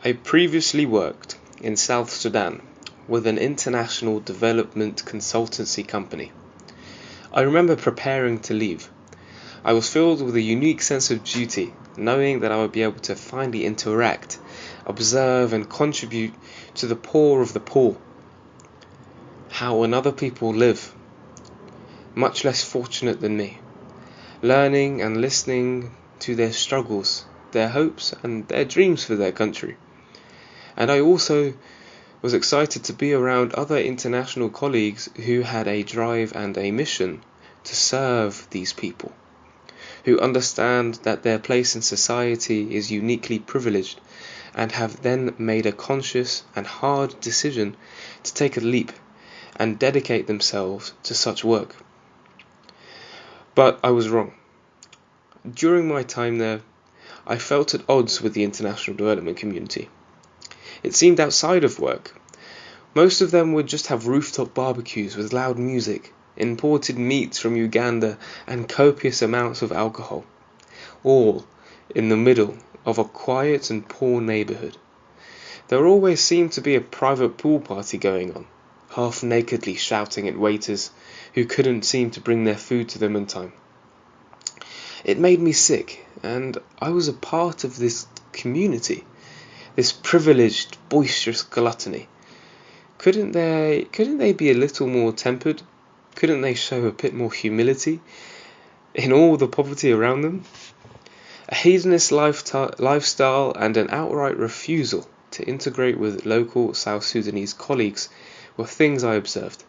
I previously worked in South Sudan with an international development consultancy company. I remember preparing to leave. I was filled with a unique sense of duty, knowing that I would be able to finally interact, observe and contribute to the poor of the poor, how other people live, much less fortunate than me, learning and listening to their struggles, their hopes and their dreams for their country. And I also was excited to be around other international colleagues who had a drive and a mission to serve these people, who understand that their place in society is uniquely privileged and have then made a conscious and hard decision to take a leap and dedicate themselves to such work. But I was wrong. During my time there, I felt at odds with the international development community. It seemed outside of work. Most of them would just have rooftop barbecues with loud music, imported meats from Uganda, and copious amounts of alcohol, all in the middle of a quiet and poor neighborhood. There always seemed to be a private pool party going on, half-nakedly shouting at waiters who couldn't seem to bring their food to them in time. It made me sick, and I was a part of this community, this privileged, boisterous gluttony. Couldn't they be a little more tempered? Couldn't they show a bit more humility in all the poverty around them? A hedonist lifestyle and an outright refusal to integrate with local South Sudanese colleagues were things I observed.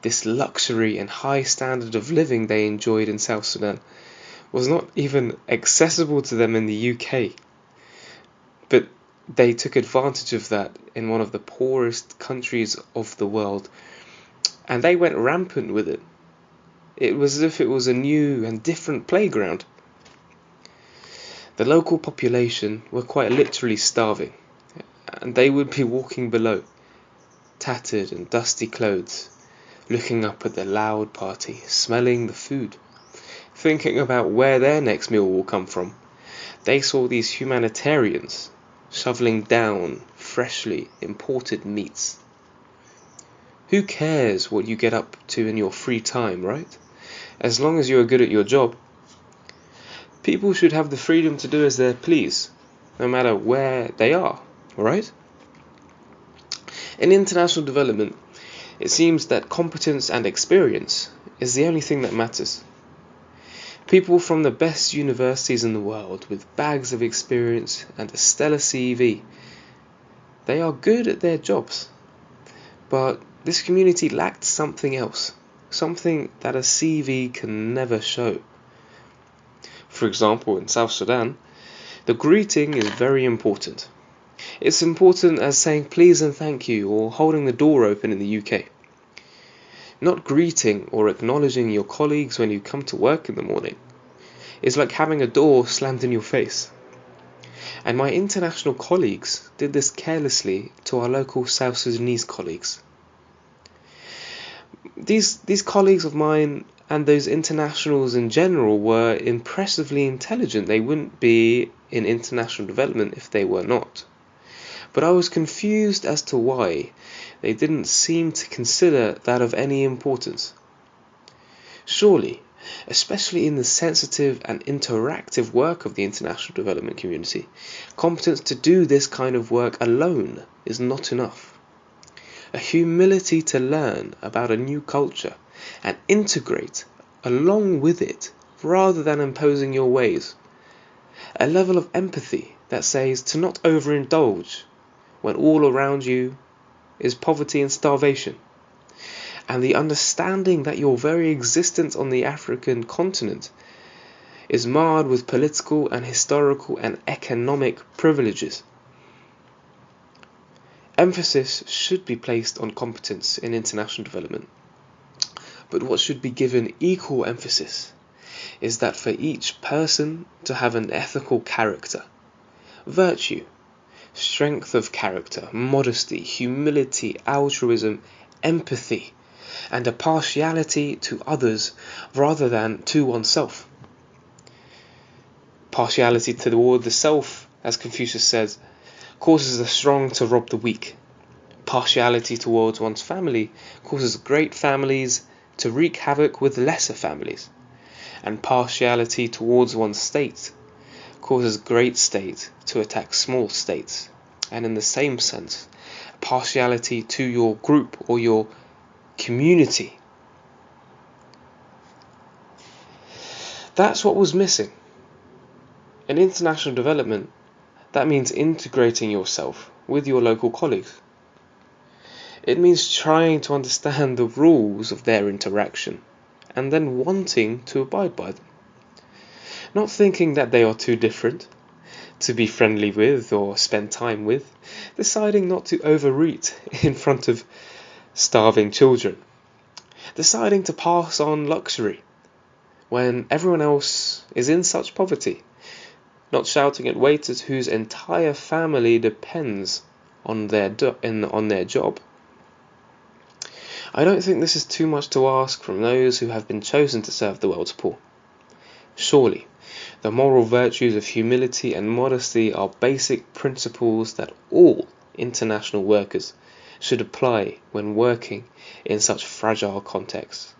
This luxury and high standard of living they enjoyed in South Sudan was not even accessible to them in the UK. But they took advantage of that in one of the poorest countries of the world, and they went rampant with it. It was as if it was a new and different playground. The local population were quite literally starving, and they would be walking below, tattered and dusty clothes, looking up at the loud party, smelling the food, thinking about where their next meal will come from. They saw these humanitarians shoveling down freshly imported meats. Who cares what you get up to in your free time, right? As long as you are good at your job. People should have the freedom to do as they please, no matter where they are, right? In international development, it seems that competence and experience is the only thing that matters. People from the best universities in the world with bags of experience and a stellar CV, they are good at their jobs. But this community lacked something else, something that a CV can never show. For example, in South Sudan, the greeting is very important. It's important as saying please and thank you or holding the door open in the UK. Not greeting or acknowledging your colleagues when you come to work in the morning is like having a door slammed in your face. And my international colleagues did this carelessly to our local South Sudanese colleagues. These colleagues of mine and those internationals in general were impressively intelligent. They wouldn't be in international development if they were not. But I was confused as to why they didn't seem to consider that of any importance. Surely, especially in the sensitive and interactive work of the international development community, competence to do this kind of work alone is not enough. A humility to learn about a new culture and integrate along with it rather than imposing your ways. A level of empathy that says to not overindulge when all around you is poverty and starvation, and the understanding that your very existence on the African continent is marred with political and historical and economic privileges. Emphasis should be placed on competence in international development, but what should be given equal emphasis is that for each person to have an ethical character, virtue, strength of character, modesty, humility, altruism, empathy, and a partiality to others rather than to oneself. Partiality toward the self, as Confucius says, causes the strong to rob the weak. Partiality towards one's family causes great families to wreak havoc with lesser families. And partiality towards one's state causes great state to attack small states. And in the same sense, partiality to your group or your community. That's what was missing. In international development, that means integrating yourself with your local colleagues. It means trying to understand the rules of their interaction and then wanting to abide by them. Not thinking that they are too different to be friendly with or spend time with, deciding not to overeat in front of starving children, deciding to pass on luxury when everyone else is in such poverty, not shouting at waiters whose entire family depends on their job. I don't think this is too much to ask from those who have been chosen to serve the world's poor. Surely, the moral virtues of humility and modesty are basic principles that all international workers should apply when working in such fragile contexts.